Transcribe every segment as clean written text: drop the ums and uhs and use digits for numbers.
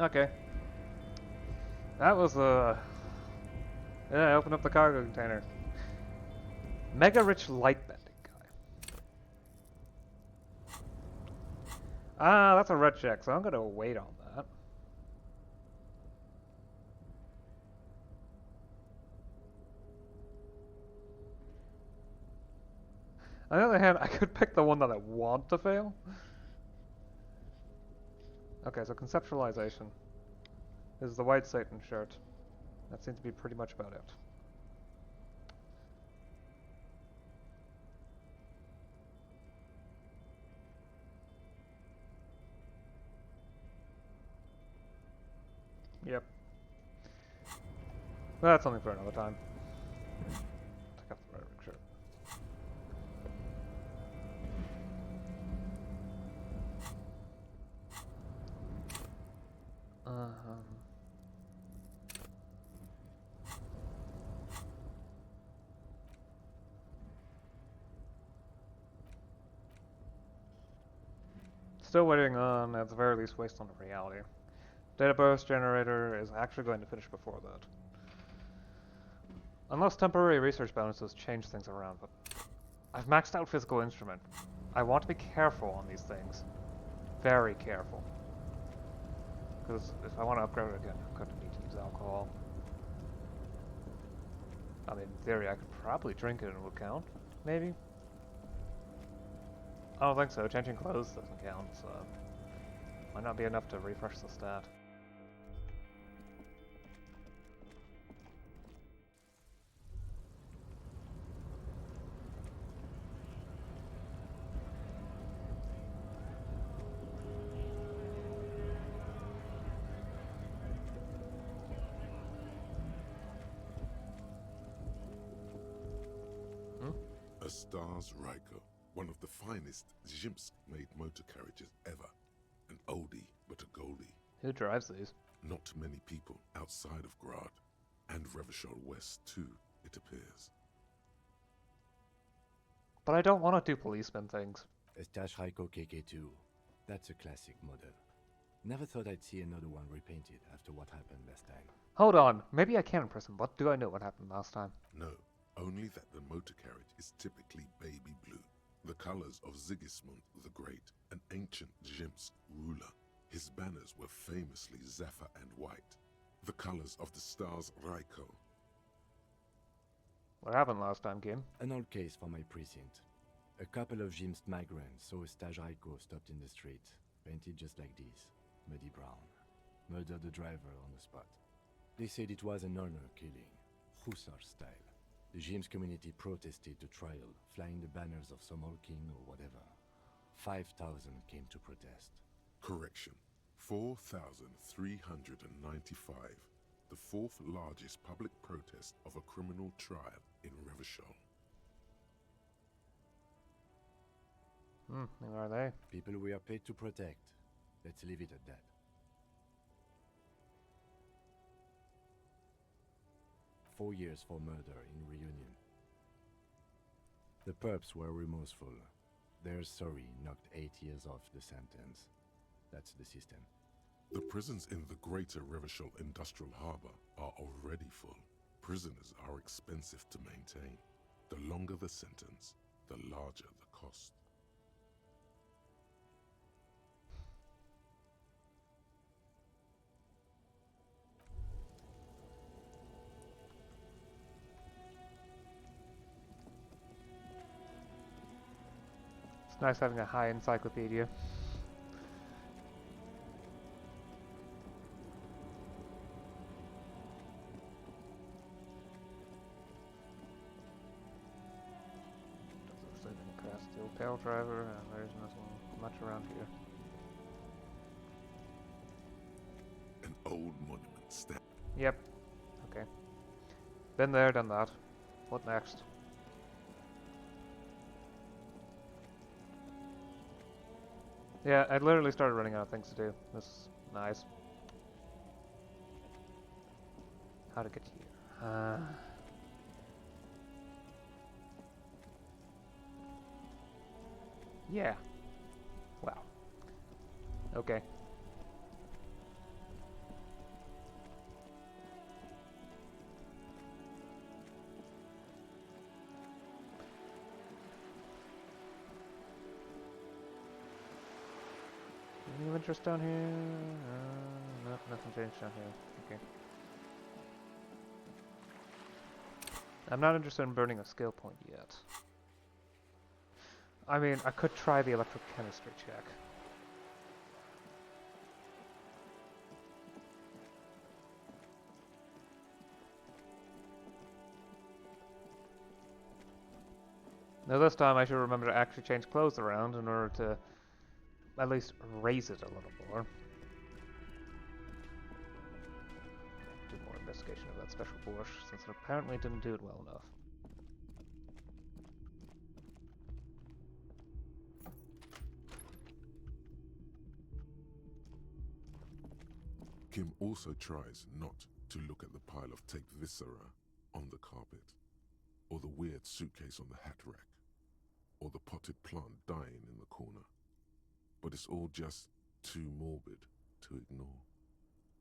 Okay. That was yeah, open up the cargo container. Mega rich light bending guy. Ah, that's a red check, so I'm gonna wait on that. On the other hand, I could pick the one that I want to fail. Okay, so conceptualization is the white Satan shirt. That seems to be pretty much about it. Yep. That's something for another time. Take off the rhetoric shirt. Um... Still waiting on, at the very least, waste on the reality. Data burst generator is actually going to finish before that. Unless temporary research bonuses change things around, but I've maxed out physical instrument. I want to be careful on these things. Very careful. Because if I want to upgrade it again, I'm going to need to use alcohol. I mean, in theory, I could probably drink it and it would count. Maybe? I don't think so. Changing clothes doesn't count, so... Might not be enough to refresh the stat. A Stars Ryko, one of the finest Zhimsk-made motor carriages ever. An oldie, but a goldie. Who drives these? Not many people outside of Grad, and Revachol West too, it appears. But I don't want to do policeman things. A Stash Ryko KK2. That's a classic model. Never thought I'd see another one repainted after what happened last time. Hold on, maybe I can impress him. What do I know what happened last time? No, only that the motor carriage is typically baby blue. The colors of Sigismund the Great, an ancient Zhimsk ruler. His banners were famously zephyr and white. The colors of the Stars Ryko. What happened last time, Kim? An old case for my precinct. A couple of Zhimsk migrants saw a Stash Ryko stopped in the street, painted just like this, muddy brown. Murdered the driver on the spot. They said it was an honor killing, Hussar style. The Zhimsk community protested the trial, flying the banners of some old king or whatever. 5,000 came to protest. Correction. 4,395. The fourth largest public protest of a criminal trial in Revachol. Who are they? People we are paid to protect. Let's leave it at that. "4 years for murder in Reunion. The perps were remorseful. Their sorry knocked 8 years off the sentence. That's the system. The prisons in the greater Revachol Industrial Harbor are already full. Prisoners are expensive to maintain. The longer the sentence, the larger the cost. It's nice having a high encyclopedia. Steel tail driver, and there's nothing much around here. An old monument stand. Yep. Okay. Been there, done that. What next? Yeah, I literally started running out of things to do. This is nice. How to get here? Yeah. Wow. Okay. interest down here? No, nothing changed down here. Okay. I'm not interested in burning a skill point yet. I mean, I could try the electrochemistry check. Now this time I should remember to actually change clothes around in order to at least raise it a little more. Do more investigation of that special Porsche, since it apparently didn't do it well enough. Kim also tries not to look at the pile of taped viscera on the carpet, or the weird suitcase on the hat rack, or the potted plant dying in the corner. But it's all just too morbid to ignore.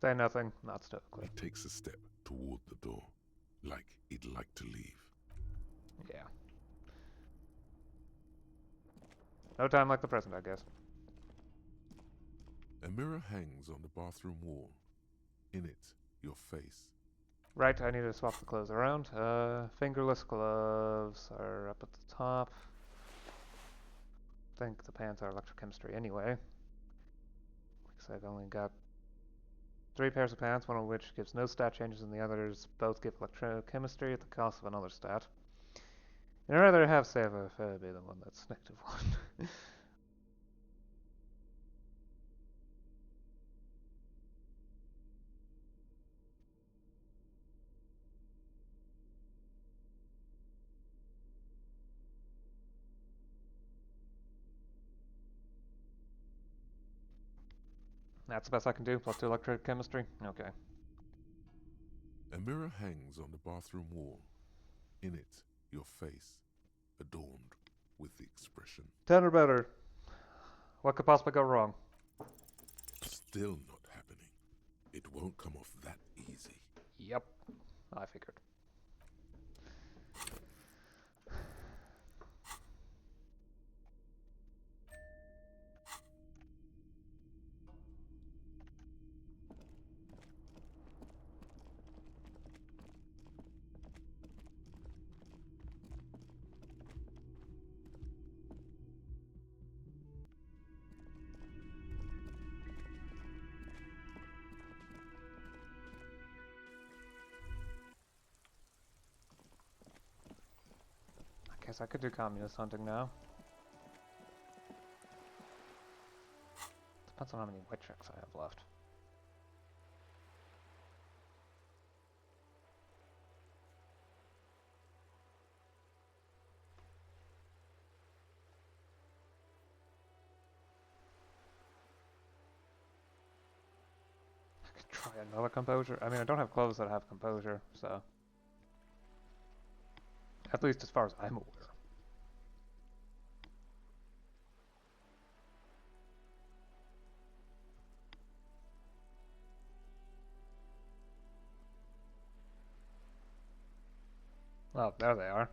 Say nothing, not stoically. He takes a step toward the door, like he'd like to leave. Yeah. No time like the present, I guess. A mirror hangs on the bathroom wall. In it, your face. Right, I need to swap the clothes around. Fingerless gloves are up at the top. I think the pants are electrochemistry anyway. Because I've only got 3 pairs of pants, one of which gives no stat changes and the others both give electrochemistry at the cost of another stat. And I'd rather have save a be the one that's -1. That's the best I can do, +2 electrochemistry? Okay. A mirror hangs on the bathroom wall. In it, your face, adorned with the expression. 10 or better. What could possibly go wrong? Still not happening. It won't come off that easy. Yep, I figured. Guess I could do communist hunting now. Depends on how many white checks I have left. I could try another composure. I mean, I don't have clothes that have composure, so... At least as far as I'm aware. Oh, there they are.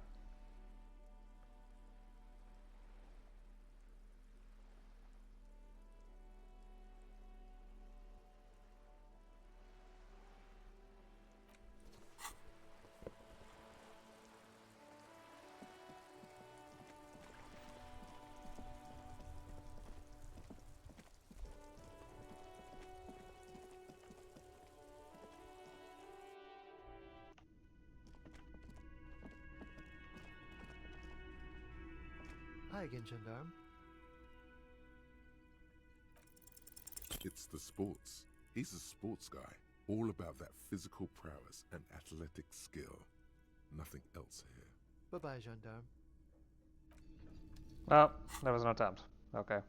Hi again, gendarme. It's the sports. He's a sports guy, all about that physical prowess and athletic skill. Nothing else here. Bye-bye, gendarme. Well, there was no attempt. Okay.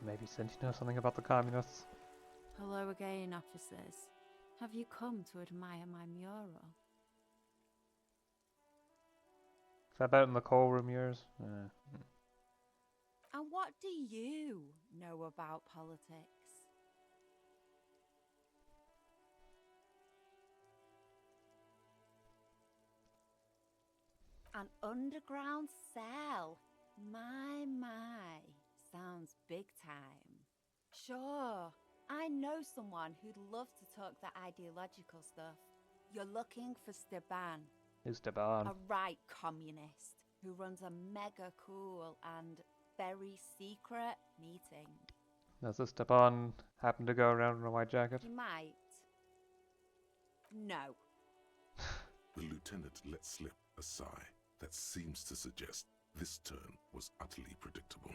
Maybe Cindy knows something about the communists. Hello again, officers. Have you come to admire my mural? Is that better than the coal room yours? And what do you know about politics? An underground cell. My. Sounds big time. Sure, I know someone who'd love to talk the ideological stuff. You're looking for Steban, Who's Deban? a right communist who runs a mega cool and very secret meeting. Does this Deban happen to go around in a white jacket? He might. No. The lieutenant let slip a sigh that seems to suggest this turn was utterly predictable.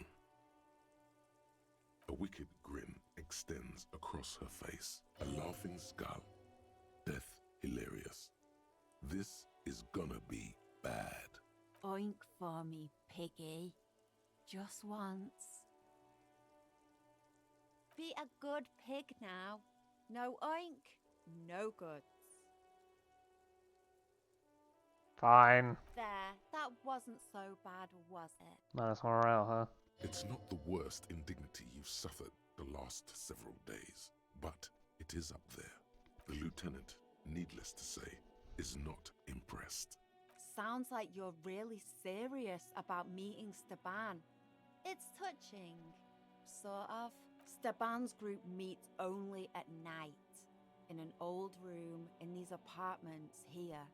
A wicked grin extends across her face, a laughing skull. Death hilarious. This is gonna be bad. Oink for me, piggy. Just once. Be a good pig now. No oink, no goods. Fine. There, that wasn't so bad, was it? Minus one morale, huh? It's not the worst indignity you've suffered the last several days, but it is up there. The lieutenant, needless to say, is not impressed. Sounds like you're really serious about meeting Steban. It's touching. Sort of. Steban's group meets only at night. In an old room in these apartments here.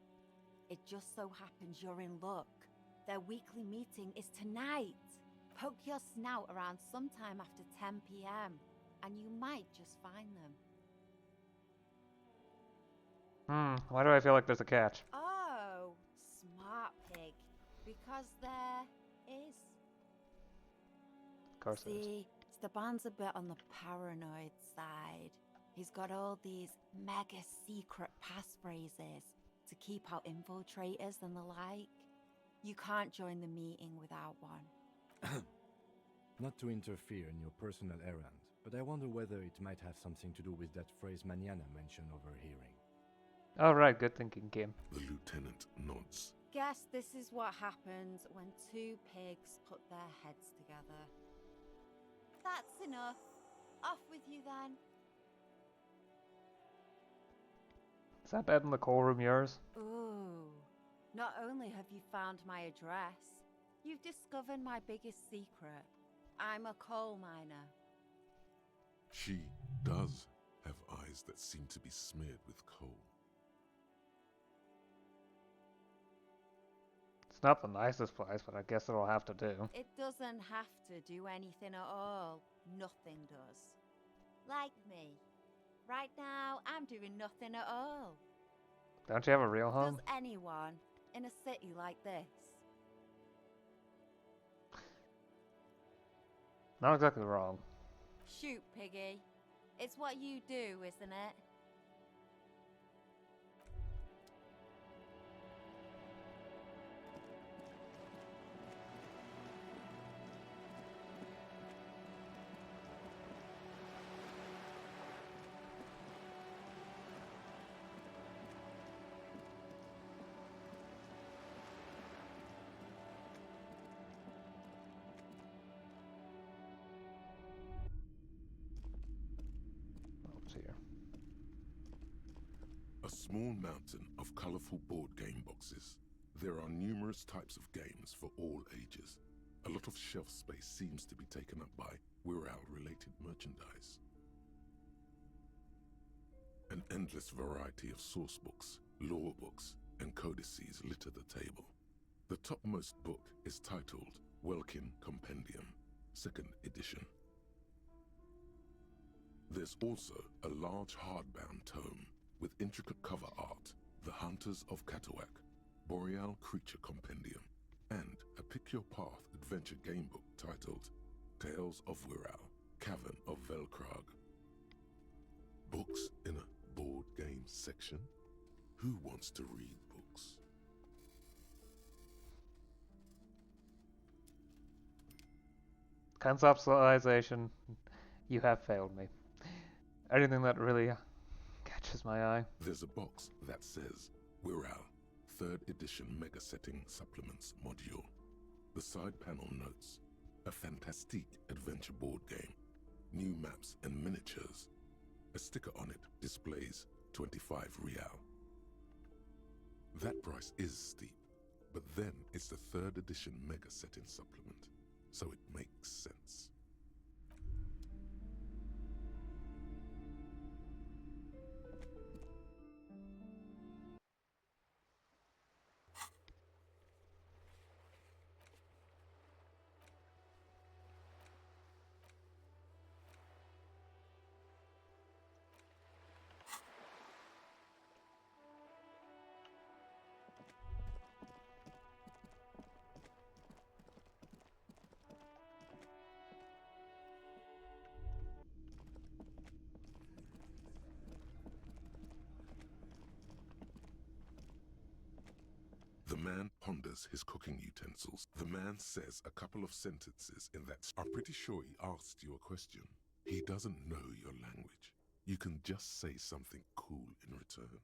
It just so happens you're in luck. Their weekly meeting is tonight. Poke your snout around sometime after 10 p.m. and you might just find them. Why do I feel like there's a catch? Oh, smart pig. Because there is. Of course there is. See, Steban's a bit on the paranoid side. He's got all these mega secret passphrases to keep out infiltrators and the like. You can't join the meeting without one. Not to interfere in your personal errand, but I wonder whether it might have something to do with that phrase Mañana mentioned overhearing. Alright, good thinking, Kim. The lieutenant nods. Guess this is what happens when two pigs put their heads together. That's enough. Off with you then. Is that better than the coal room yours? Ooh. Not only have you found my address, you've discovered my biggest secret. I'm a coal miner. She does have eyes that seem to be smeared with coal. It's not the nicest place, but I guess it'll have to do. It doesn't have to do anything at all. Nothing does. Like me. Right now, I'm doing nothing at all. Don't you have a real home? Does anyone in a city like this? Not exactly wrong. Shoot, piggy. It's what you do, isn't it? What's here? A small mountain of colorful board game boxes. There are numerous types of games for all ages. A lot of shelf space seems to be taken up by Wirral-related merchandise. An endless variety of source books, lore books, and codices litter the table. The topmost book is titled Welkin Compendium, 2nd edition. There's also a large hardbound tome with intricate cover art, The Hunters of Katawak, Boreal Creature Compendium, and a Pick Your Path adventure gamebook titled Tales of Wirral, Cavern of Velkrag. Books in a board game section? Who wants to read books? Conceptualization, you have failed me. anything that really catches my eye. There's a box that says Wirral 3rd edition Mega Setting Supplements Module. The side panel notes a fantastique adventure board game, new maps and miniatures. A sticker on it displays 25 real. That price is steep, but then it's the 3rd edition Mega Setting Supplement, so it makes sense. The man ponders his cooking utensils. The man says a couple of sentences in that. I'm pretty sure he asked you a question. He doesn't know your language. You can just say something cool in return.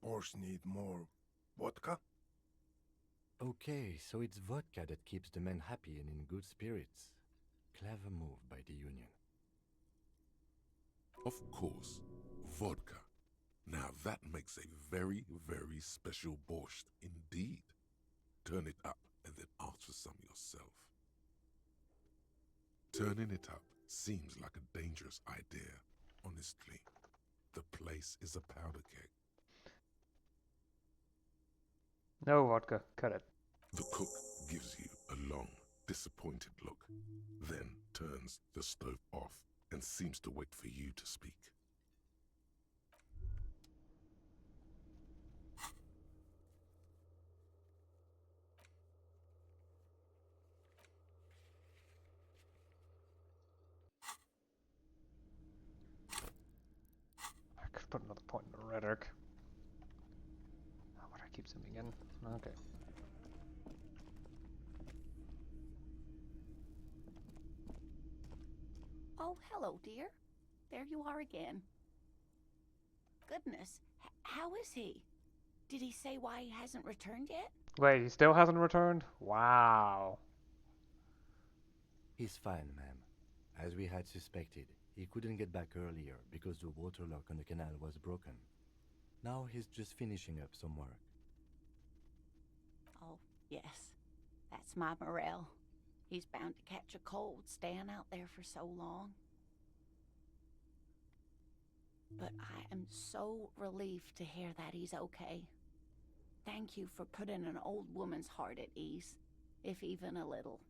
Boars need more vodka? Okay, so it's vodka that keeps the men happy and in good spirits. Clever move by the Union. Of course, vodka. Now that makes a very, very special borscht indeed. Turn it up and then ask for some yourself. Turning it up seems like a dangerous idea, honestly. The place is a powder keg. No vodka, cut it. The cook gives you a long, disappointed look, then turns the stove off and seems to wait for you to speak. I could put another point in the rhetoric. How would I keep zooming in? Okay. Oh, hello, dear. There you are again. Goodness, how is he? Did he say why he hasn't returned yet? Wait, he still hasn't returned? Wow. He's fine, ma'am. As we had suspected, he couldn't get back earlier because the water lock on the canal was broken. Now he's just finishing up some work. Oh, yes. That's my Morel. He's bound to catch a cold staying out there for so long. But I am so relieved to hear that he's okay. Thank you for putting an old woman's heart at ease, if even a little.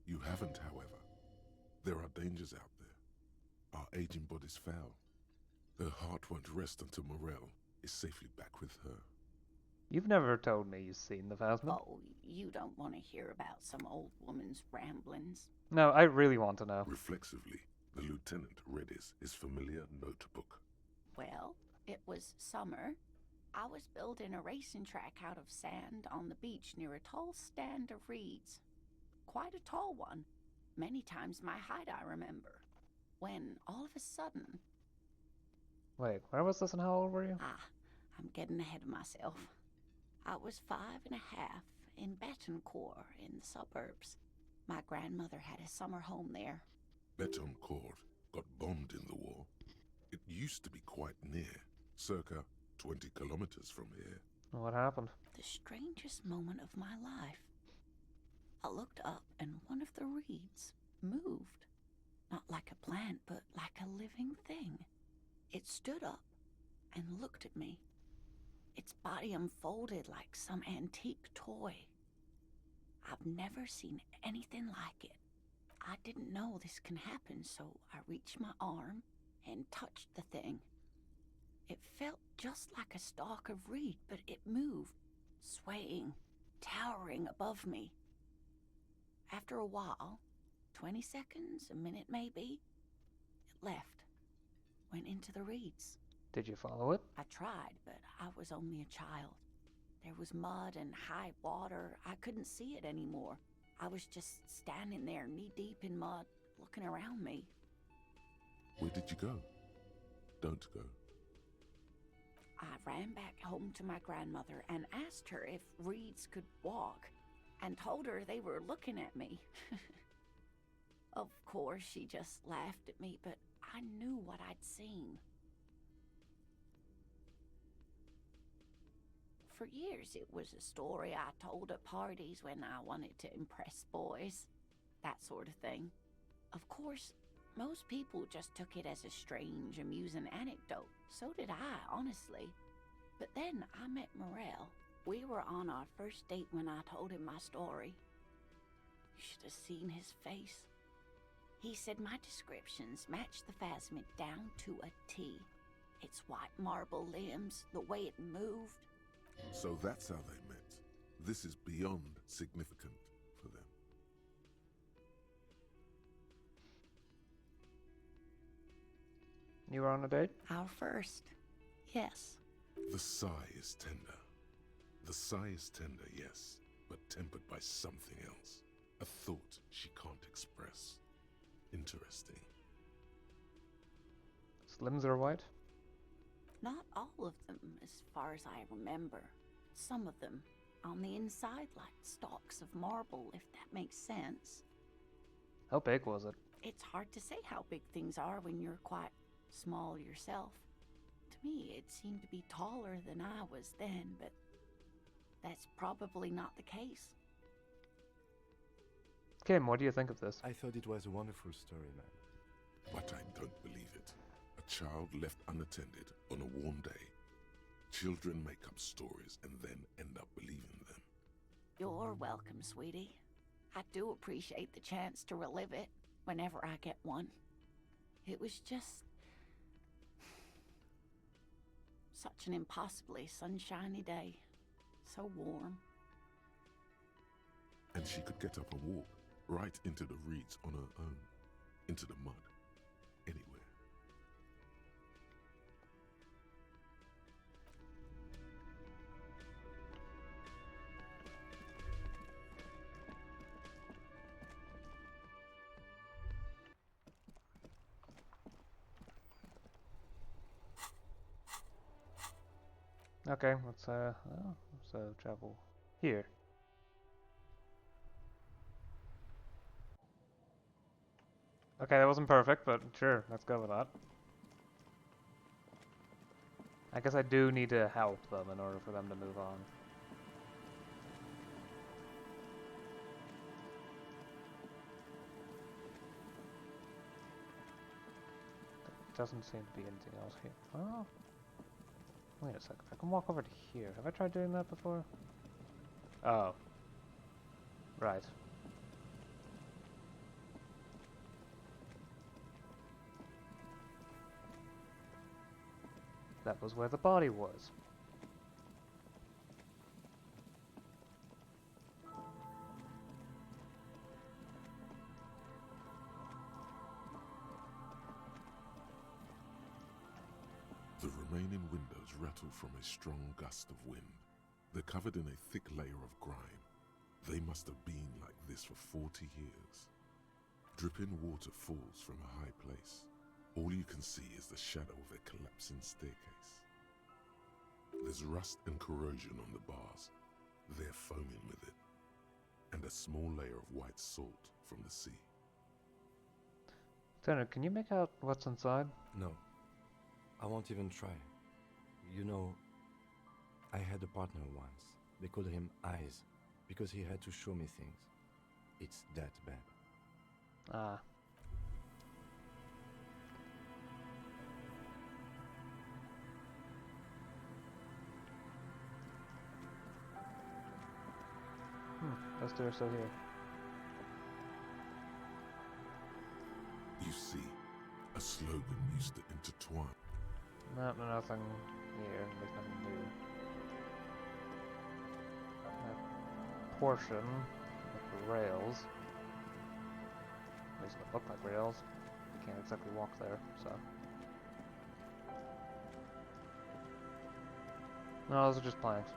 You haven't, however. There are dangers out there. Our aging body's foul. Her heart won't rest until Morel is safely back with her. You've never told me you've seen the Phasma. Oh, you don't want to hear about some old woman's ramblings. No, I really want to know. Reflexively, the lieutenant read his familiar notebook. Well, it was summer. I was building a racing track out of sand on the beach near a tall stand of reeds. Quite a tall one. Many times my height, I remember. When, all of a sudden... Wait, where was this and how old were you? I'm getting ahead of myself. I was 5 and a half in Betancourt in the suburbs. My grandmother had a summer home there. Betancourt got bombed in the war. It used to be quite near, circa 20 kilometers from here. What happened? The strangest moment of my life. I looked up and one of the reeds moved. Not like a plant, but like a living thing. It stood up and looked at me. Its body unfolded like some antique toy. I've never seen anything like it. I didn't know this can happen, so I reached my arm and touched the thing. It felt just like a stalk of reed, but it moved, swaying, towering above me. After a while, 20 seconds, a minute maybe, it left, went into the reeds. Did you follow it? I tried, but I was only a child. There was mud and high water. I couldn't see it anymore. I was just standing there knee-deep in mud, looking around me. Where did you go? Don't go. I ran back home to my grandmother and asked her if reeds could walk, and told her they were looking at me. Of course, she just laughed at me, but I knew what I'd seen. For years, it was a story I told at parties when I wanted to impress boys. That sort of thing. Of course, most people just took it as a strange, amusing anecdote. So did I, honestly. But then I met Morel. We were on our first date when I told him my story. You should have seen his face. He said my descriptions matched the phasmid down to a T. Its white marble limbs, the way it moved. So that's how they met. This is beyond significant for them. You were on a date? Our first. Yes. The sigh is tender. The sigh is tender, yes, but tempered by something else. A thought she can't express. Interesting. Its limbs are white? Not all of them, as far as I remember. Some of them, on the inside, like stalks of marble, if that makes sense. How big was it? It's hard to say how big things are when you're quite small yourself. To me, it seemed to be taller than I was then, but that's probably not the case. Kim, what do you think of this? I thought it was a wonderful story, man. But I don't believe it. A child left unattended on a warm day. Children make up stories and then end up believing them. You're welcome, sweetie. I do appreciate the chance to relive it whenever I get one. It was just such an impossibly sunshiny day. So warm. And she could get up and walk right into the reeds on her own. Into the mud. Anywhere. Okay, let's travel here. Okay, that wasn't perfect, but sure, let's go with that. I guess I do need to help them in order for them to move on. There doesn't seem to be anything else here. Oh. Wait a second, I can walk over to here. Have I tried doing that before? Oh. Right. That was where the body was. The remaining windows rattle from a strong gust of wind. They're covered in a thick layer of grime. They must have been like this for 40 years. Dripping water falls from a high place. All you can see is the shadow of a collapsing staircase. There's rust and corrosion on the bars. They're foaming with it. And a small layer of white salt from the sea. Tanner, can you make out what's inside? No. I won't even try. You know, I had a partner once. They called him Eyes, because he had to show me things. It's that bad. Ah. Those two are still here. You see, a slogan used to intertwine. No, nothing here. There's nothing new. That portion of the rails. At least it look like rails. Can't exactly walk there, so. No, those are just planks.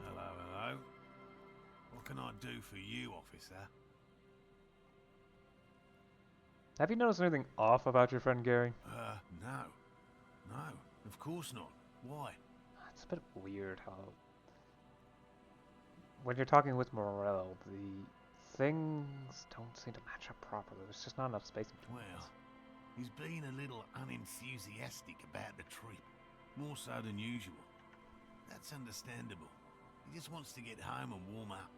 Hello, hello. can I do for you, officer? Have you noticed anything off about your friend Gary? No. No, of course not. Why? It's a bit weird how... When you're talking with Morel, the things don't seem to match up properly. There's just not enough space between Well, us. he's been a little unenthusiastic about the trip. More so than usual. That's understandable. He just wants to get home and warm up.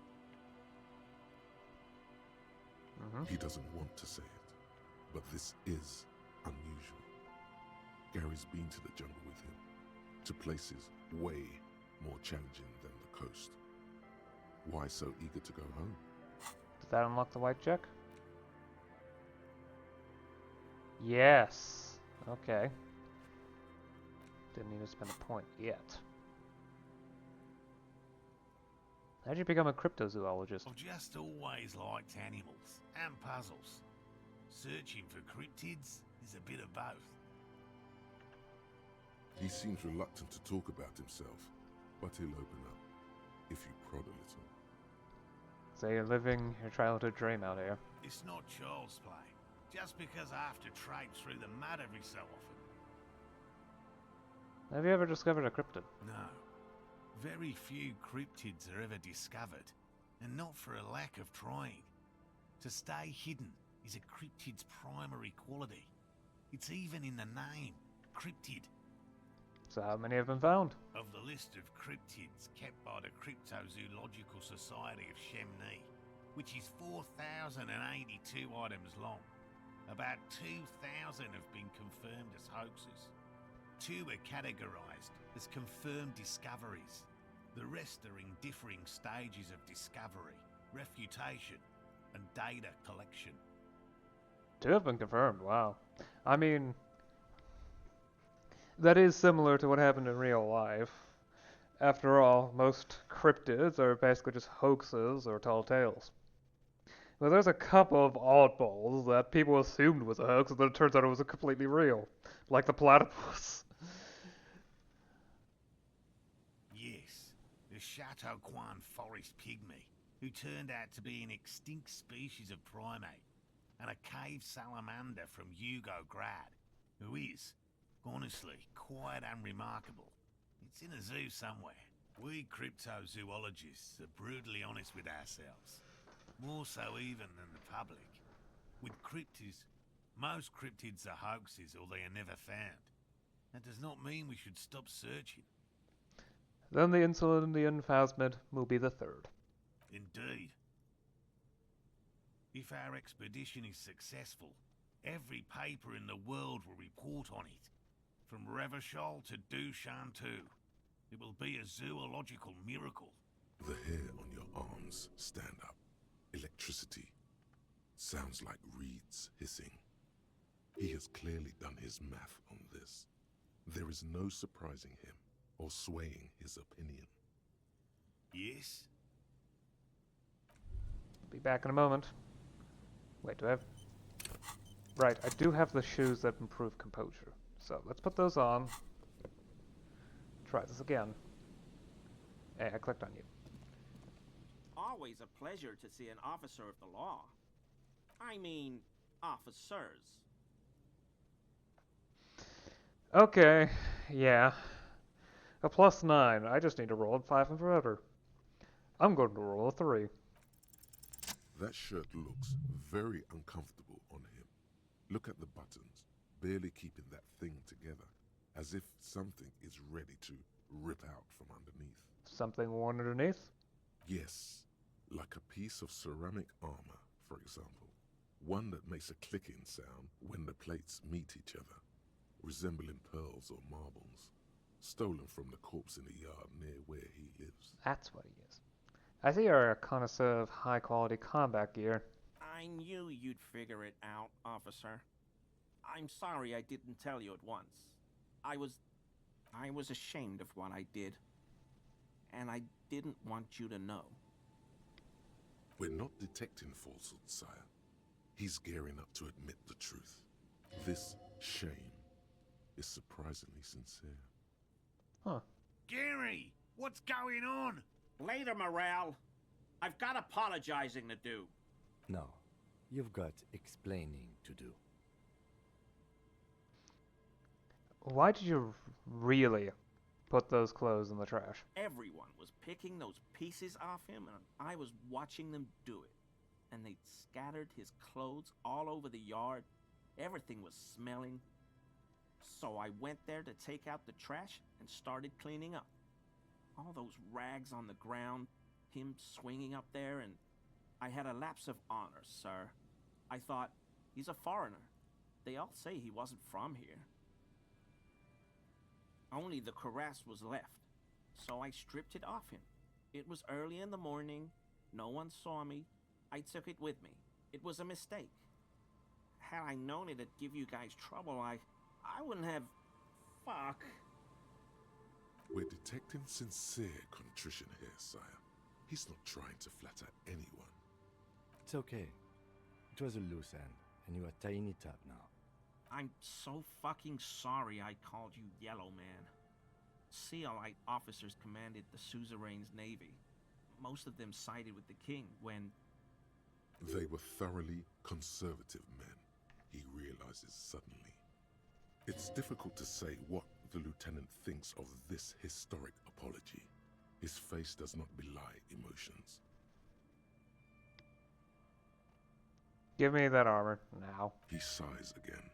He doesn't want to say it, but this is unusual. Gary's been to the jungle with him, to places way more challenging than the coast. Why so eager to go home? Did that unlock the white check? Yes. Okay. Didn't need to spend a point yet. How'd you become a cryptozoologist? I've just always liked animals and puzzles. Searching for cryptids is a bit of both. He seems reluctant to talk about himself, but he'll open up, if you prod a little. So you're living your childhood dream out here. It's not child's play. Just because I have to trade through the mud every so often. Have you ever discovered a cryptid? No. Very few cryptids are ever discovered, and not for a lack of trying. To stay hidden is a cryptid's primary quality. It's even in the name, cryptid. So how many have been found? Of the list of cryptids kept by the Cryptozoological Society of Chemney, which is 4,082 items long, about 2,000 have been confirmed as hoaxes. 2 are categorized as confirmed discoveries. The rest are in differing stages of discovery, refutation, and data collection. 2 have been confirmed, wow. I mean, that is similar to what happened in real life. After all, most cryptids are basically just hoaxes or tall tales. Well, there's a couple of oddballs that people assumed was a hoax, and then it turns out it was completely real. Like the platypus. Yes, the Chateauquan forest pygmy, who turned out to be an extinct species of primate, and a cave salamander from Grad, who is, honestly, quite unremarkable. It's in a zoo somewhere. We cryptozoologists are brutally honest with ourselves. More so even than the public. With cryptids, most cryptids are hoaxes or they are never found. That does not mean we should stop searching. Then the Indian phasmid will be the 3rd. Indeed. If our expedition is successful, every paper in the world will report on it. From Revachol to Dushantu. It will be a zoological miracle. The hair on your arms stand up. Electricity. Sounds like reeds hissing. He has clearly done his math on this. There is no surprising him or swaying his opinion. Yes? Be back in a moment. Wait, do I have... Right, I do have the shoes that improve composure. So let's put those on. Try this again. Hey, I clicked on you. Always a pleasure to see an officer of the law. I mean, officers. Okay, yeah. A +9. I just need to roll a 5 and forever. I'm going to roll a 3. That shirt looks very uncomfortable on him. Look at the buttons, barely keeping that thing together, as if something is ready to rip out from underneath. Something worn underneath? Yes, like a piece of ceramic armor, for example. One that makes a clicking sound when the plates meet each other, resembling pearls or marbles, stolen from the corpse in the yard near where he lives. That's what he is. I see you're a connoisseur of high-quality combat gear. I knew you'd figure it out, officer. I'm sorry I didn't tell you at once. I was ashamed of what I did. And I didn't want you to know. We're not detecting falsehood, sire. He's gearing up to admit the truth. This shame is surprisingly sincere. Huh. Gary, what's going on? Later, Morale. I've got apologizing to do. No, you've got explaining to do. Why did you really put those clothes in the trash? Everyone was picking those pieces off him, and I was watching them do it. And they'd scattered his clothes all over the yard. Everything was smelling. So I went there to take out the trash and started cleaning up. All those rags on the ground, him swinging up there, and I had a lapse of honor, sir. I thought, he's a foreigner. They all say he wasn't from here. Only the cuirass was left, so I stripped it off him. It was early in the morning. No one saw me. I took it with me. It was a mistake. Had I known it'd give you guys trouble, I wouldn't have... Fuck. We're detecting sincere contrition here, sire. He's not trying to flatter anyone. It's okay. It was a loose end, and you are tying it up now. I'm so fucking sorry I called you Yellow Man. Sealite officers commanded the suzerain's navy. Most of them sided with the king when... They were thoroughly conservative men, he realizes suddenly. It's difficult to say what the lieutenant thinks of this historic apology. His face does not belie emotions. Give me that armor, now. He sighs again,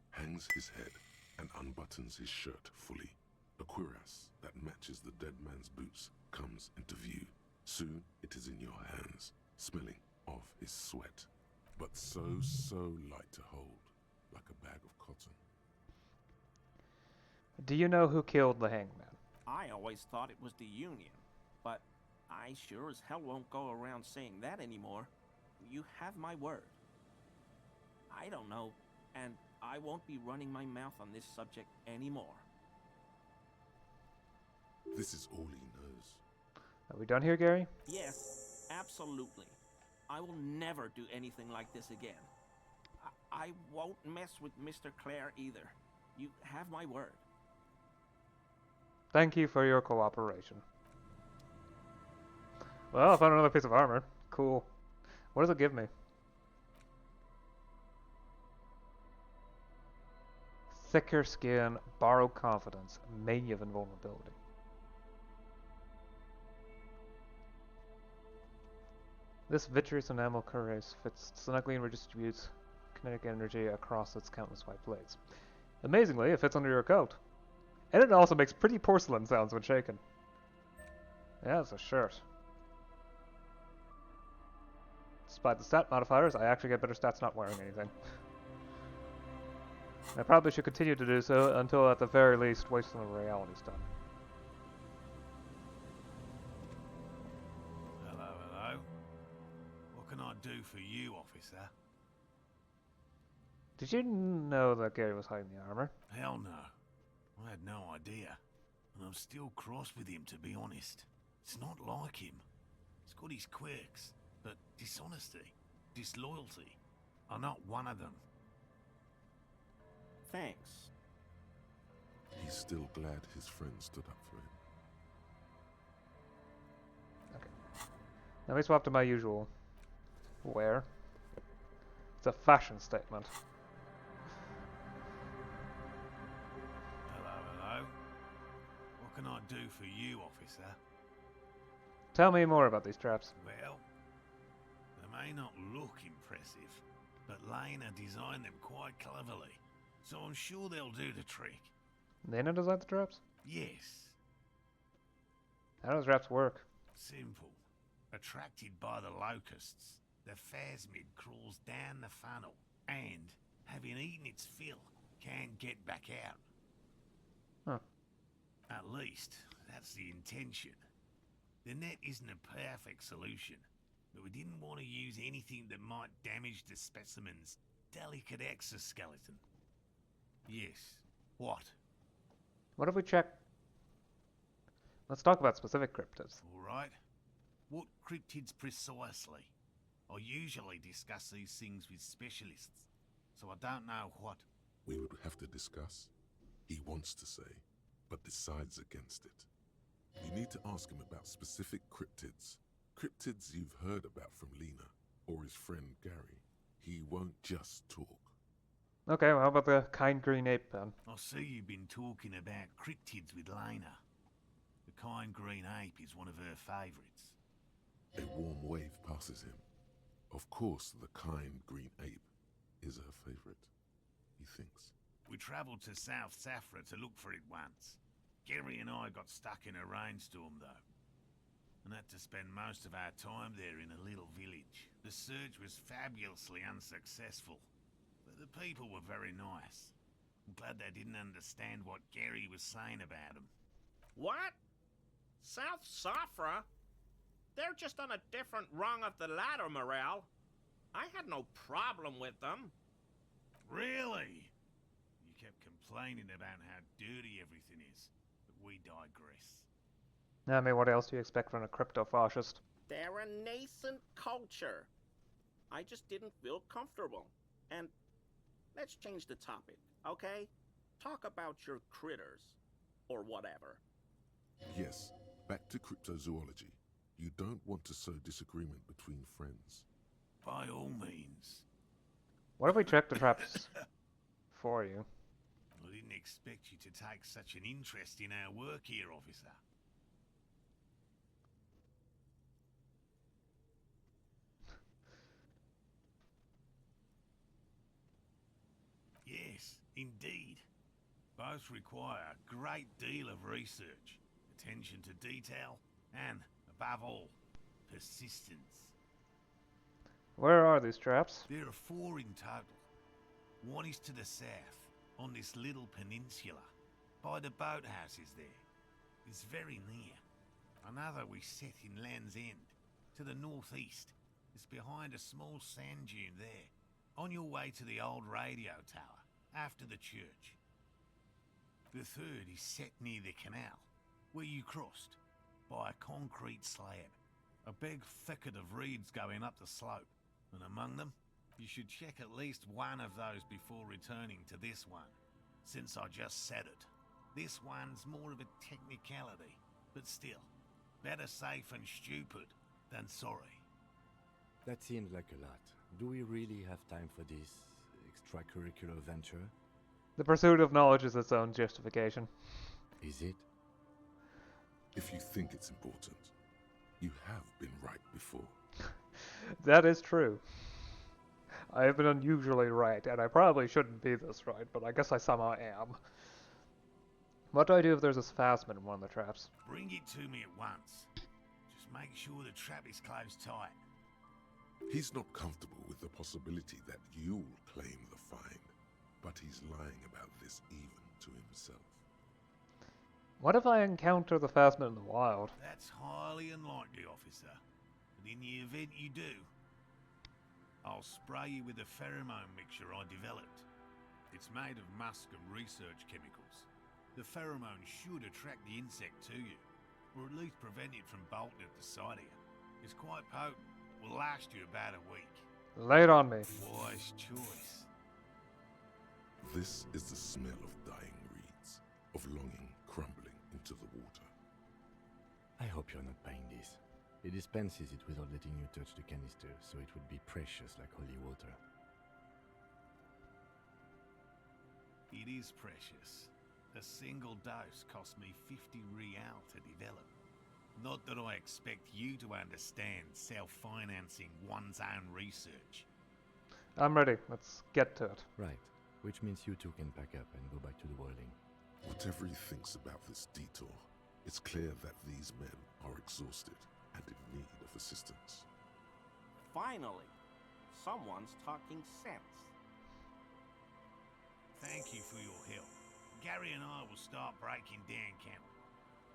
hangs his head, and unbuttons his shirt fully. A cuirass that matches the dead man's boots comes into view. Soon it is in your hands, smelling of his sweat, but so light to hold, like a bag of cotton. Do you know who killed the hangman? I always thought it was the Union, but I sure as hell won't go around saying that anymore. You have my word. I don't know, and I won't be running my mouth on this subject anymore. This is all he knows. Are we done here, Gary? Yes, absolutely. I will never do anything like this again. I won't mess with Mr. Clare either. You have my word. Thank you for your cooperation. Well, I found another piece of armor. Cool. What does it give me? Thicker skin, borrowed confidence, mania of invulnerability. This vitreous enamel cuirass fits snugly and redistributes kinetic energy across its countless white blades. Amazingly, it fits under your coat. And it also makes pretty porcelain sounds when shaken. Yeah, it's a shirt. Despite the stat modifiers, I actually get better stats not wearing anything. I probably should continue to do so until, at the very least, Wasteland of Reality is done. Hello. What can I do for you, officer? Did you know that Gary was hiding the armor? Hell no. I had no idea. And I'm still cross with him, to be honest. It's not like him. He's got his quirks, but dishonesty, disloyalty are not one of them. Thanks. He's still glad his friend stood up for him. Okay. Let me swap to my usual wear. It's a fashion statement. Hello. What can I do for you, officer? Tell me more about these traps. Well, they may not look impressive, but Lena designed them quite cleverly, so I'm sure they'll do the trick. Lena designed the traps? Yes. How does traps work? Simple. Attracted by the locusts, the phasmid crawls down the funnel and, having eaten its fill, can't get back out. Huh. At least, that's the intention. The net isn't a perfect solution, but we didn't want to use anything that might damage the specimen's delicate exoskeleton. Yes. What? What if we check... Let's talk about specific cryptids. All right. What cryptids precisely? I usually discuss these things with specialists, so I don't know what... We would have to discuss. He wants to say, but decides against it. We need to ask him about specific cryptids, cryptids you've heard about from Lena, or his friend Gary, he won't just talk. Okay, well, how about the kind green ape then? I see you've been talking about cryptids with Lena. The kind green ape is one of her favourites. A warm wave passes him. Of course, the kind green ape is her favorite, he thinks. We travelled to South Safra to look for it once. Gary and I got stuck in a rainstorm, though, and had to spend most of our time there in a little village. The search was fabulously unsuccessful, but the people were very nice. I'm glad they didn't understand what Gary was saying about them. What? South Safra? They're just on a different rung of the ladder, Morel. I had no problem with them. Really? You kept complaining about how dirty everything is, but we digress. I mean, what else do you expect from a crypto-fascist? They're a nascent culture. I just didn't feel comfortable. And let's change the topic, okay? Talk about your critters. Or whatever. Yes, back to cryptozoology. You don't want to sow disagreement between friends. By all means. What if we check the traps for you? I didn't expect you to take such an interest in our work here, officer. Yes, indeed. Both require a great deal of research, attention to detail, and, above all, persistence. Where are these traps? There are 4 in total. One is to the south, on this little peninsula, by the boathouses there. It's very near. Another we set in Land's End, to the northeast. It's behind a small sand dune there, on your way to the old radio tower, after the church. The third is set near the canal, where you crossed, by a concrete slab. A big thicket of reeds going up the slope, and among them, you should check at least one of those before returning to this one. Since I just said it, this one's more of a technicality, but still, better safe and stupid than sorry. That seems like a lot. Do we really have time for this extracurricular venture? The pursuit of knowledge is its own justification. Is it? If you think it's important, you have been right before. That is true. I have been unusually right, and I probably shouldn't be this right, but I guess I somehow am. What do I do if there's a phasmid in one of the traps? Bring it to me at once. Just make sure the trap is closed tight. He's not comfortable with the possibility that you'll claim the find, but he's lying about this even to himself. What if I encounter the phasmid in the wild? That's highly unlikely, officer. But in the event you do, I'll spray you with a pheromone mixture I developed. It's made of musk and research chemicals. The pheromone should attract the insect to you, or at least prevent it from bolting at the sight of you. It's quite potent. Will last you about a week. Lay it on me. Wise choice. This is the smell of dying reeds, of longing crumbling into the water. I hope you're not buying this. It dispenses it without letting you touch the canister, so it would be precious like holy water. It is precious. A single dose cost me 50 real to develop. Not that I expect you to understand self-financing one's own research. I'm ready. Let's get to it. Right. Which means you two can pack up and go back to the boiling. Whatever he thinks about this detour, it's clear that these men are exhausted and in need of assistance. Finally, someone's talking sense. Thank you for your help. Gary and I will start breaking down camp.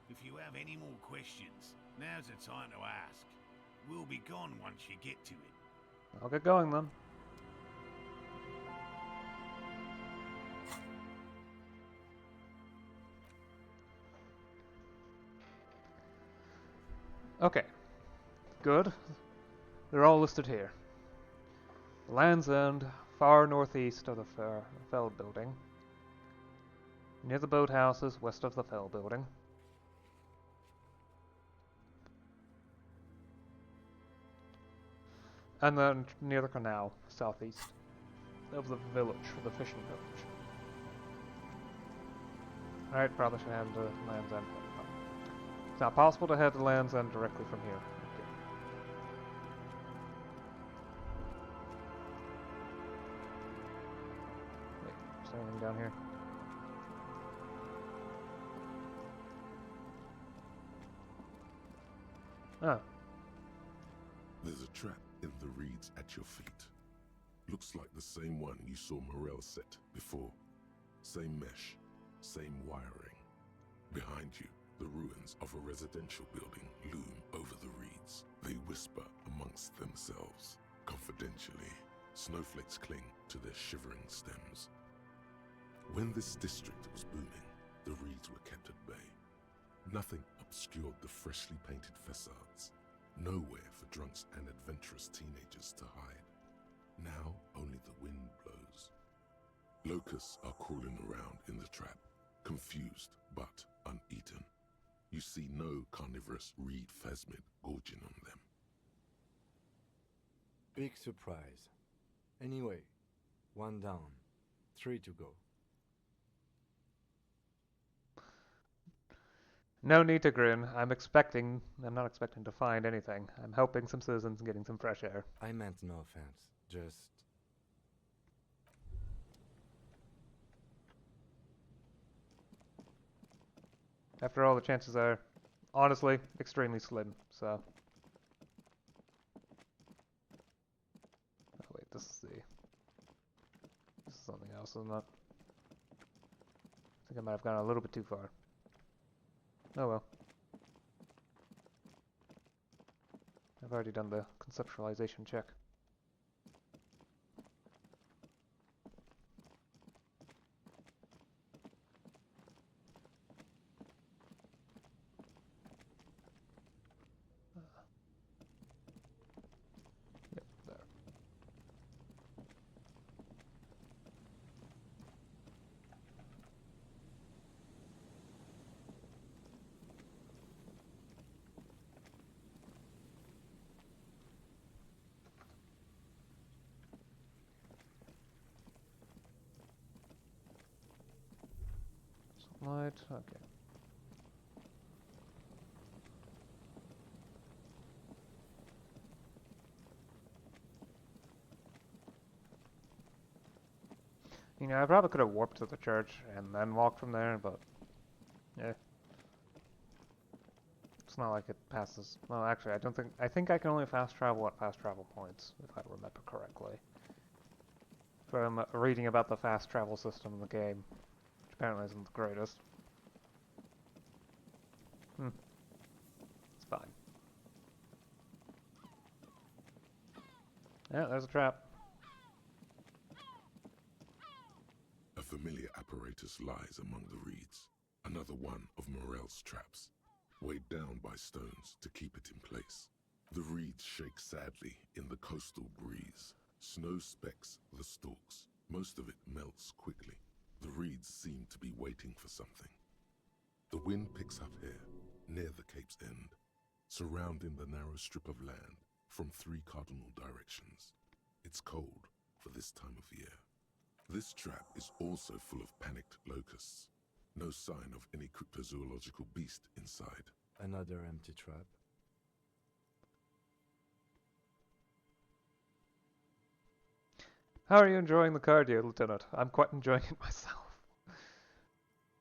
If you have any more questions, now's the time to ask. We'll be gone once you get to it. I'll get going then. Okay. Good. They're all listed here. Land's End, far northeast of the Fell Building. Near the boathouses, west of the Fell Building. And then near the canal, southeast of the village, the fishing village. Alright, probably should head to Land's End. It's not possible to head to Land's End directly from here. Okay. Wait, is there anything down here? Oh. There's a trap in the reeds at your feet. Looks like the same one you saw Morel set before. Same mesh, same wiring. Behind you, the ruins of a residential building loom over the reeds. They whisper amongst themselves. Confidentially, snowflakes cling to their shivering stems. When this district was booming, the reeds were kept at bay. Nothing obscured the freshly painted facades. Nowhere for drunks and adventurous teenagers to hide. Now only the wind blows. Locusts are crawling around in the trap, confused but uneaten. You see no carnivorous reed phasmid gorging on them. Big surprise. Anyway, 1 down, 3 to go. No need to grin. I'm not expecting to find anything. I'm helping some citizens and getting some fresh air. I meant no offense, just... After all, the chances are, honestly, extremely slim, so... Oh wait, this is something else, isn't it? I think I might have gone a little bit too far. Oh well. I've already done the conceptualization check. Yep, there. Sunlight, okay. You know, I probably could have warped to the church and then walked from there, but yeah. It's not like it passes. Well, actually, I think I can only fast travel at fast travel points, if I remember correctly. From reading about the fast travel system in the game, which apparently isn't the greatest. It's fine. Yeah, there's a trap. A familiar apparatus lies among the reeds. Another one of Morel's traps, weighed down by stones to keep it in place. The reeds shake sadly in the coastal breeze. Snow specks the stalks. Most of it melts quickly. The reeds seem to be waiting for something. The wind picks up here, near the cape's end, surrounding the narrow strip of land from 3 cardinal directions. It's cold for this time of year. This trap is also full of panicked locusts. No sign of any cryptozoological beast inside. Another empty trap. How are you enjoying the cardio, Lieutenant? I'm quite enjoying it myself.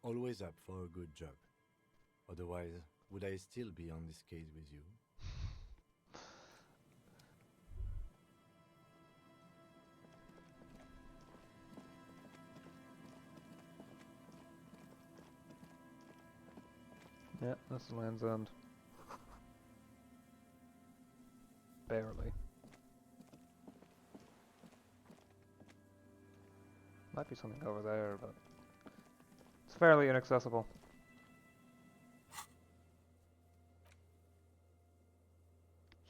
Always up for a good job. Otherwise, would I still be on this case with you? Yeah, that's the Land's End. Barely. Might be something over there, but it's fairly inaccessible.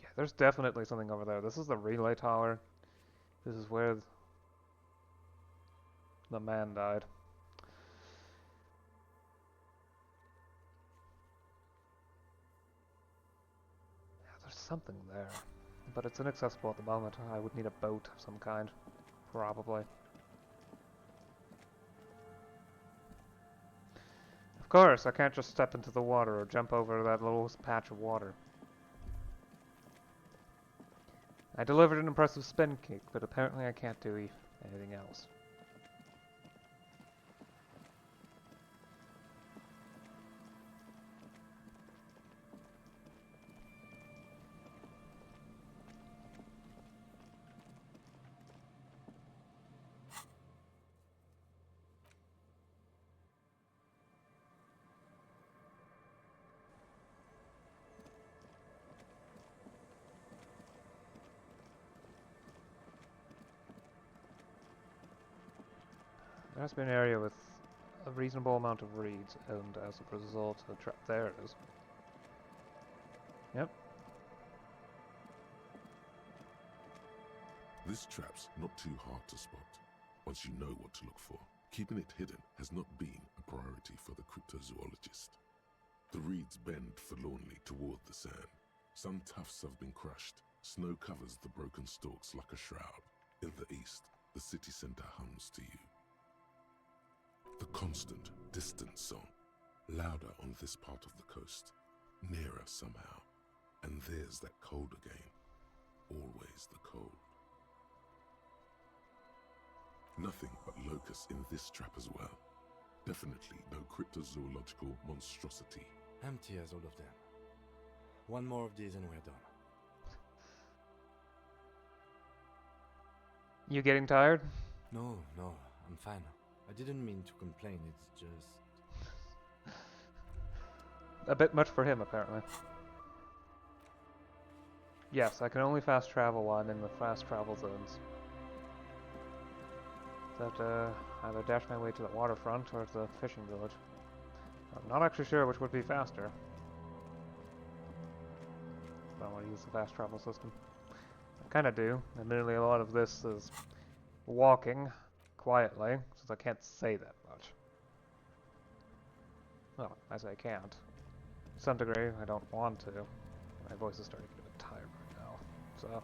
Yeah, there's definitely something over there. This is the relay tower. This is where the man died. Yeah, there's something there. but it's inaccessible at the moment. I would need a boat of some kind, probably. Of course, I can't just step into the water or jump over that little patch of water. I delivered an impressive spin kick, but apparently I can't do anything else. There has to be an area with a reasonable amount of reeds, and as a result, a trap. There it is. Yep. This trap's not too hard to spot, once you know what to look for. Keeping it hidden has not been a priority for the cryptozoologist. The reeds bend forlornly toward the sand. Some tufts have been crushed. Snow covers the broken stalks like a shroud. In the east, the city center hums to you. The constant, distant song, louder on this part of the coast, nearer somehow. And there's that cold again, always the cold. Nothing but locusts in this trap as well. Definitely no cryptozoological monstrosity. Empty as all of them. One more of these and we're done. You getting tired? No, I'm fine. I didn't mean to complain, it's just... A bit much for him, apparently. Yes, I can only fast travel while I'm in the fast travel zones. So I have to either dash my way to the waterfront or to the fishing village. I'm not actually sure which would be faster. But I want to use the fast travel system. I kind of do. Admittedly, a lot of this is walking quietly, since I can't say that much. Well, I say I can't. To some degree, I don't want to. My voice is starting to get a bit tired right now, so...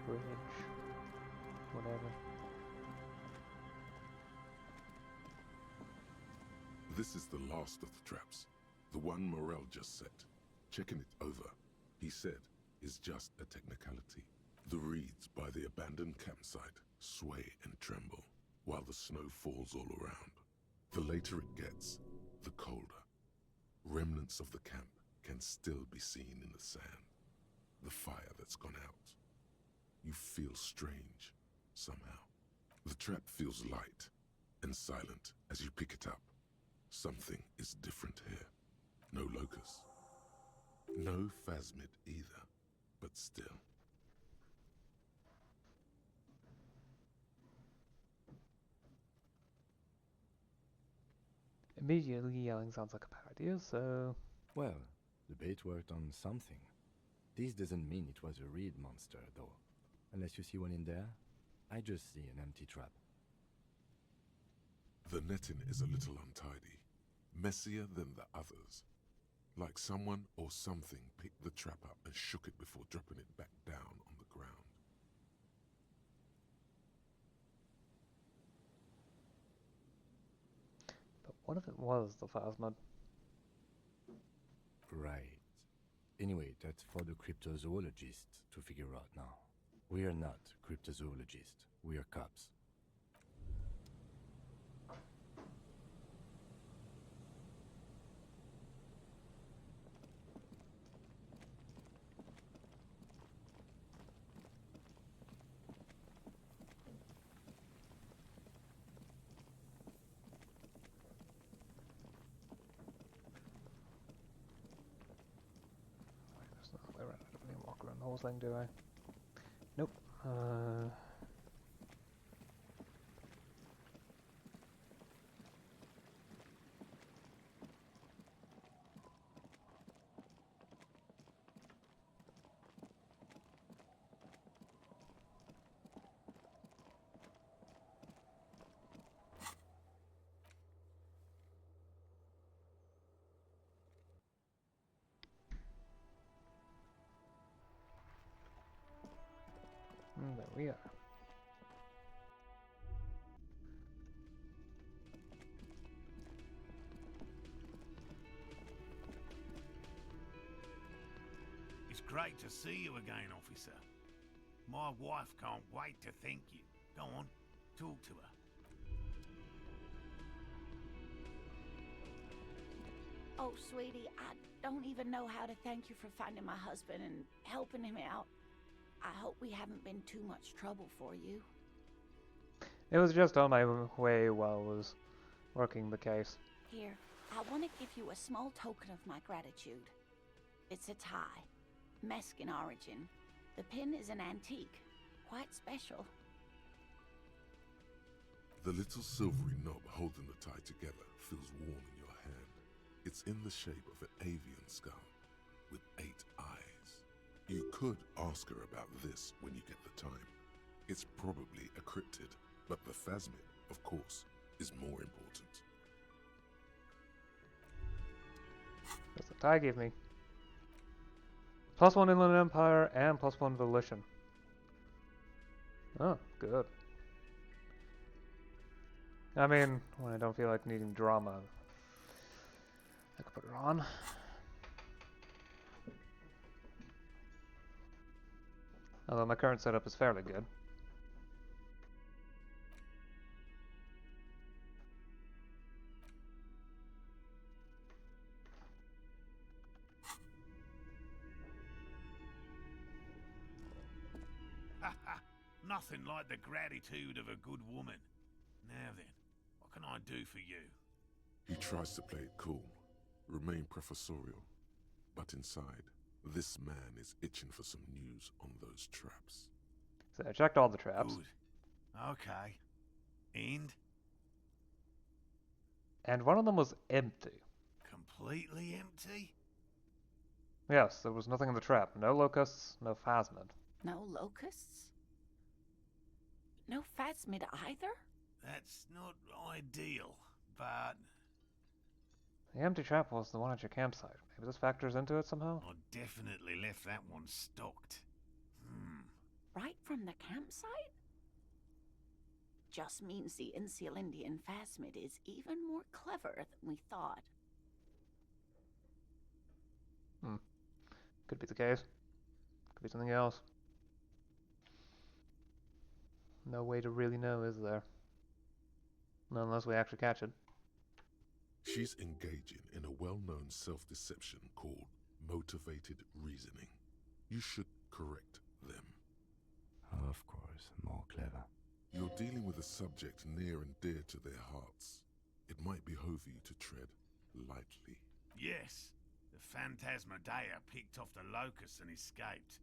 Bridge, whatever. This is the last of the traps. The one Morel just set. Checking it over, he said, is just a technicality. The reeds by the abandoned campsite sway and tremble, while the snow falls all around. The later it gets, the colder. Remnants of the camp can still be seen in the sand. The fire that's gone out. You feel strange, somehow. The trap feels light and silent as you pick it up. Something is different here. No locust. No phasmid either, but still. Immediately yelling sounds like a bad idea, so... Well, the bait worked on something. This doesn't mean it was a reed monster, though. Unless you see one in there, I just see an empty trap. The netting is a little untidy, messier than the others. Like someone or something picked the trap up and shook it before dropping it back down on the ground. But what if it was the phasmid? Right. Anyway, that's for the cryptozoologists to figure out now. We are not cryptozoologists. We are cops. There's no way around. I don't need to walk around the whole thing, do I? Nope. Uh, there we are. It's great to see you again, officer. My wife can't wait to thank you. Go on, talk to her. Oh, sweetie, I don't even know how to thank you for finding my husband and helping him out. I hope we haven't been too much trouble for you. It was just on my way while I was working the case. Here, I want to give you a small token of my gratitude. It's a tie, Meskin origin. The pin is an antique, quite special. The little silvery knob holding the tie together feels warm in your hand. It's in the shape of an avian skull with 8 eyes. You could ask her about this when you get the time. It's probably a cryptid, but the phasmid, of course, is more important. That's the tie gave me. +1 Inland Empire and +1 Volition. Oh, good. I mean, when I don't feel like needing drama, I could put her on. Although my current setup is fairly good. Nothing like the gratitude of a good woman. Now then, what can I do for you? He tries to play it cool, remain professorial, but inside, this man is itching for some news on those traps. So I checked all the traps. Good. Okay. And one of them was empty. Completely empty? Yes, there was nothing in the trap. No locusts, no phasmid. No locusts? No phasmid either? That's not ideal, but The empty trap was the one at your campsite. Maybe this factors into it somehow? I definitely left that one stocked. Right from the campsite? Just means the Insulindian phasmid is even more clever than we thought. Could be the case. Could be something else. No way to really know, is there? Unless we actually catch it. She's engaging in a well-known self-deception called motivated reasoning. You should correct them. Of course, more clever. You're dealing with a subject near and dear to their hearts. It might behove you to tread lightly. Yes, the Phantasmadeia picked off the locusts and escaped.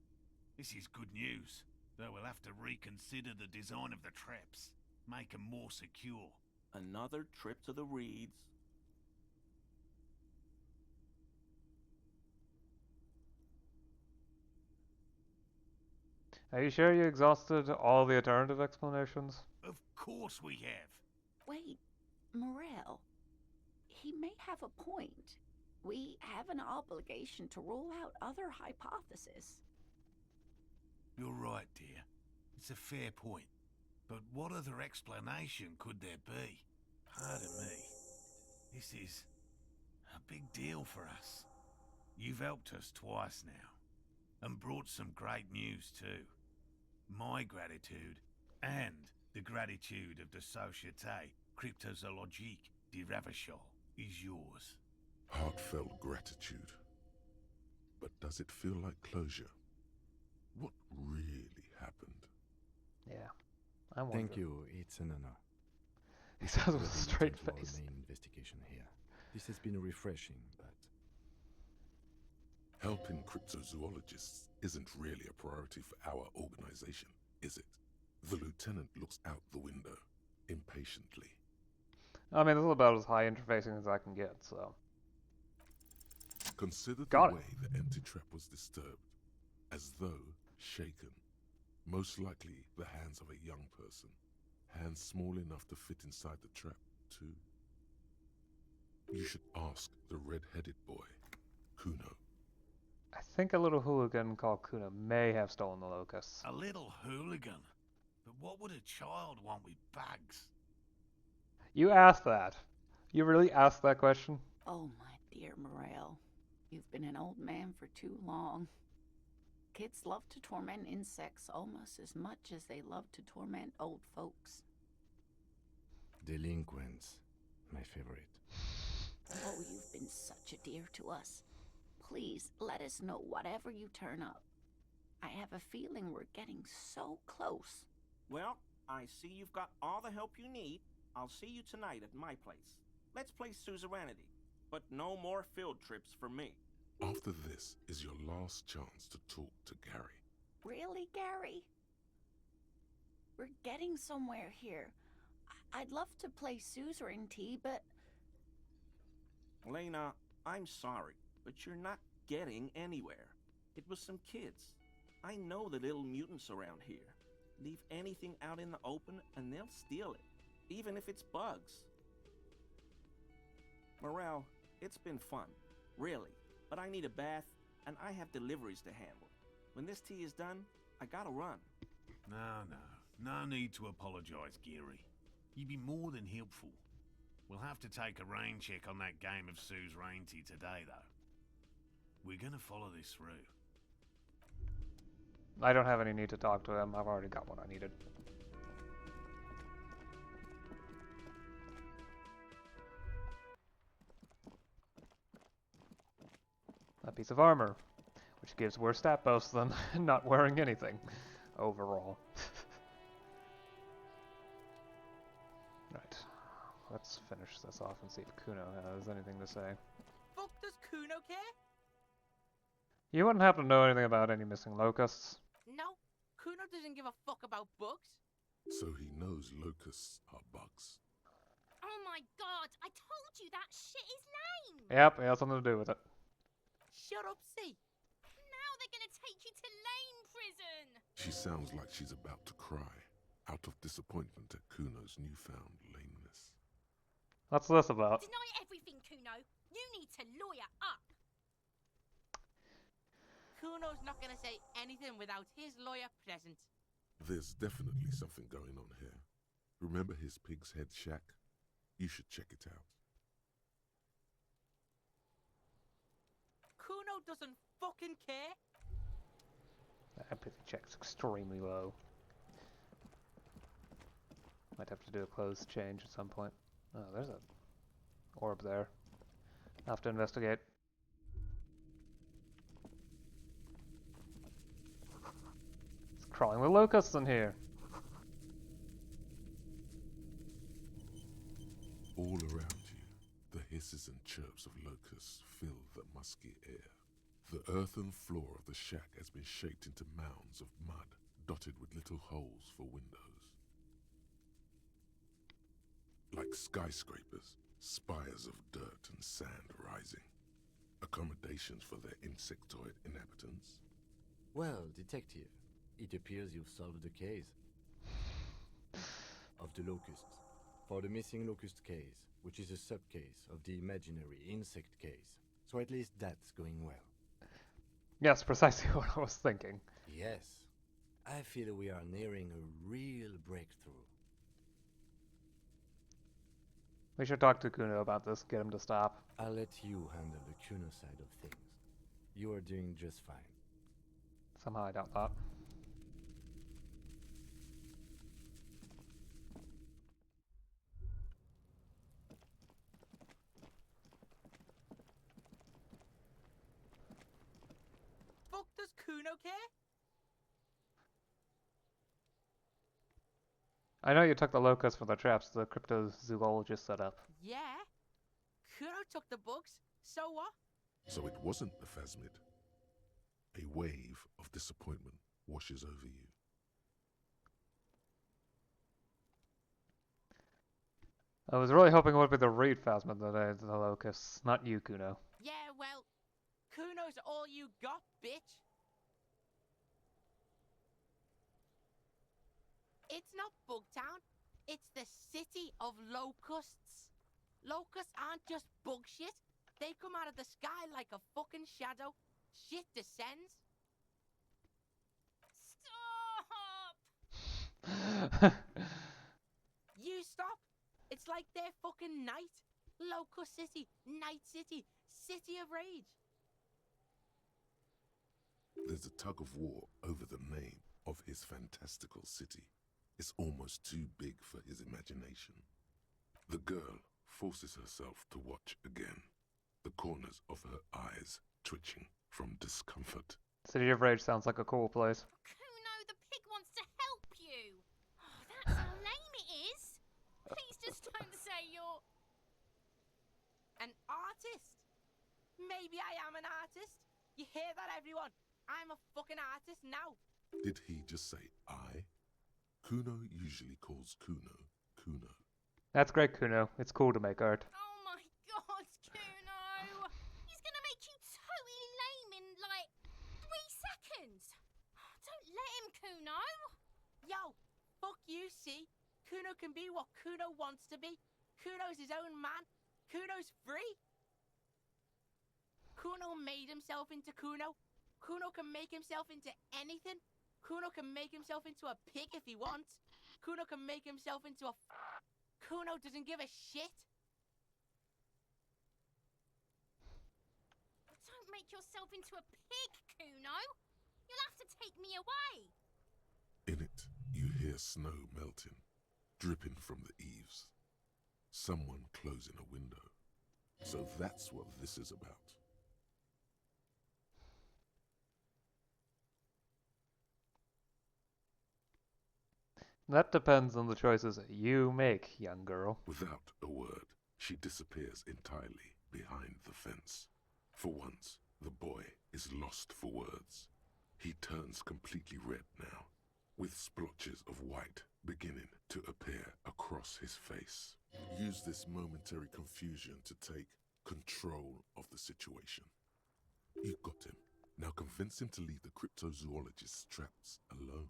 This is good news, though we'll have to reconsider the design of the traps, make them more secure. Another trip to the reeds. Are you sure you exhausted all the alternative explanations? Of course we have. Wait, Morel. He may have a point. We have an obligation to rule out other hypotheses. You're right, dear. It's a fair point. But what other explanation could there be? Pardon me. This is a big deal for us. You've helped us twice now, and brought some great news too. My gratitude, and the gratitude of the Société Cryptozoologique de Ravachol, is yours. Heartfelt gratitude. But does it feel like closure? What really happened? Yeah, I wonder. Thank you, it's an honor. He says with a We'll be straight looking to our face. main investigation here. This has been refreshing, but Helping cryptozoologists isn't really a priority for our organization. is it? The lieutenant looks out the window, impatiently. I mean, this is about as high interfacing as I can get, so. Consider the Got it. way the empty trap was disturbed, as though shaken. Most likely the hands of a young person. Hands small enough to fit inside the trap, too. You should ask the red-headed boy, Kuno. I think a little hooligan called Kuna may have stolen the locusts. A little hooligan? But what would a child want with bags? You asked that. You really asked that question? Oh, my dear Morel. You've been an old man for too long. Kids love to torment insects almost as much as they love to torment old folks. Delinquents, my favorite. Oh, you've been such a dear to us. Please, let us know whatever you turn up. I have a feeling we're getting so close. Well, I see you've got all the help you need. I'll see you tonight at my place. Let's play suzerainty, but no more field trips for me. After this is your last chance to talk to Gary. Really, Gary? We're getting somewhere here. I'd love to play suzerainty, but... Lena, I'm sorry, but you're not getting anywhere. It was some kids. I know the little mutants around here. Leave anything out in the open and they'll steal it, even if it's bugs. Morel, it's been fun, really, but I need a bath and I have deliveries to handle. When this tea is done, I gotta run. No need to apologize, Geary. You'd be more than helpful. We'll have to take a rain check on that game of suzerainty today, though. We're gonna follow this through. I don't have any need to talk to him. I've already got what I needed. A piece of armor, which gives worse stat boasts than not wearing anything overall. Right. Let's finish this off and see if Kuno has anything to say. Fuck does Kuno care? You wouldn't happen to know anything about any missing locusts? No, Kuno doesn't give a fuck about bugs. So he knows locusts are bugs. Oh my god, I told you that shit is lame! Yep, it has something to do with it. Shut up, C. Now they're gonna take you to lame prison! She sounds like she's about to cry, out of disappointment at Kuno's newfound lameness. What's this about? Deny everything, Kuno. You need to lawyer up. Kuno's not gonna say anything without his lawyer present. There's definitely something going on here. Remember his pig's head shack? You should check it out. Kuno doesn't fucking care. The empathy check's extremely low. Might have to do a clothes change at some point. Oh, there's a orb there. I'll have to investigate. It's crawling with locusts in here. All around you, the hisses and chirps of locusts fill the musky air. The earthen floor of the shack has been shaped into mounds of mud, dotted with little holes for windows. Like skyscrapers, spires of dirt and sand rising. Accommodations for their insectoid inhabitants. Well, detective, it appears you've solved the case of the locusts. For the missing locust case, which is a sub-case of the imaginary insect case. So at least that's going well. Yes, precisely what I was thinking. Yes, I feel we are nearing a real breakthrough. We should talk to Kuno about this, get him to stop. I'll let you handle the Kuno side of things. You are doing just fine. Somehow I doubt that. Fuck does Kuno care? I know you took the locusts for the traps the cryptozoologist set up. Yeah. Kuno took the bugs, so what? So it wasn't the phasmid. A wave of disappointment washes over you. I was really hoping it would be the Reed Phasma that the locusts, not you, Kuno. Yeah, well, Kuno's all you got, bitch. It's not Bugtown. It's the city of locusts. Locusts aren't just bug shit. They come out of the sky like a fucking shadow. Shit descends. Stop! You stop. It's like they're fucking night. Locust City, Night City, City of Rage. There's a tug of war over the name of his fantastical city. It's almost too big for his imagination. The girl forces herself to watch again, the corners of her eyes twitching from discomfort. City of Rage sounds like a cool place. Kuno, the pig wants to help you. Oh, that's how lame it is. Please just don't say you're... An artist? Maybe I am an artist. You hear that, everyone? I'm a fucking artist now. Did he just say I? Kuno usually calls Kuno, Kuno. That's great, Kuno. It's cool to make art. Oh my god, Kuno! He's gonna make you totally lame in, like, 3 seconds. Don't let him, Kuno. Yo, fuck you, see? Kuno can be what Kuno wants to be. Kuno's his own man. Kuno's free. Kuno made himself into Kuno. Kuno can make himself into anything. Kuno can make himself into a pig if he wants. Kuno can make himself into a... Kuno doesn't give a shit. Don't make yourself into a pig, Kuno. You'll have to take me away. In it, you hear snow melting, dripping from the eaves. Someone closing a window. So that's what this is about. That depends on the choices you make, young girl. Without a word, she disappears entirely behind the fence. For once, the boy is lost for words. He turns completely red now, with splotches of white beginning to appear across his face. Use this momentary confusion to take control of the situation. You've got him. Now convince him to leave the cryptozoologist's traps alone.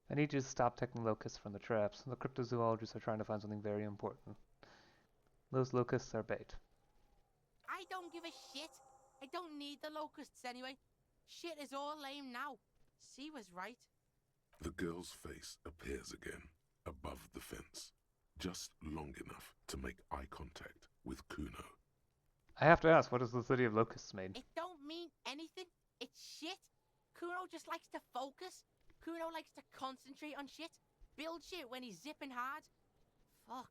I need you to stop taking locusts from the traps. The cryptozoologists are trying to find something very important. Those locusts are bait. I don't give a shit. I don't need the locusts anyway. Shit is all lame now. C was right. The girl's face appears again, above the fence, just long enough to make eye contact with Kuno. I have to ask, what does the City of Locusts mean? It don't mean anything. It's shit. Kuno just likes to focus. Kuno likes to concentrate on shit. Build shit when he's zipping hard. Fuck.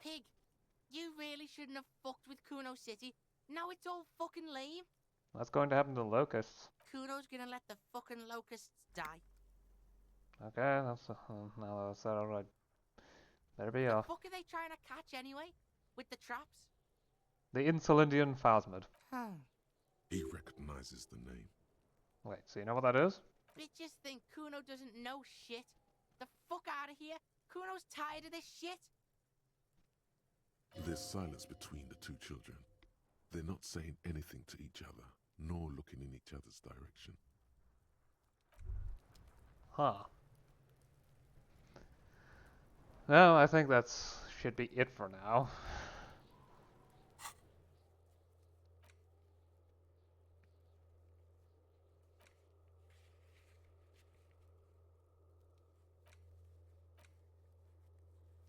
Pig, you really shouldn't have fucked with Kuno City. Now it's all fucking lame. What's going to happen to the locusts? Kuno's gonna let the fucking locusts die. Okay, that's now that's that alright. Better be The off. fuck are they trying to catch anyway? With the traps? The Insulindian Phasmid. He recognizes the name. Wait, so you know what that is? Bitches think Kuno doesn't know shit. The fuck out of here. Kuno's tired of this shit. There's silence between the two children. They're not saying anything to each other, nor looking in each other's direction. Huh. Well, I think that's should be it for now.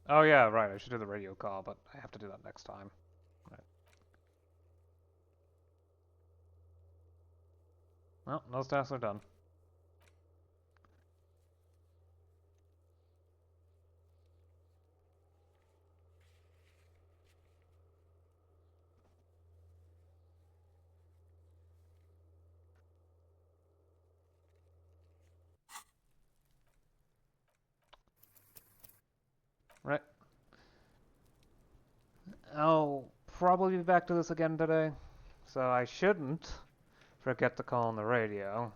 Oh yeah, right, I should do the radio call, but I have to do that next time. Right. Well, those tasks are done. Right. I'll probably be back to this again today, so I shouldn't forget to call on the radio.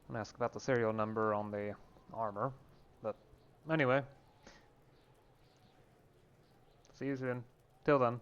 and ask about the serial number on the armor. But anyway, see you soon. Till then.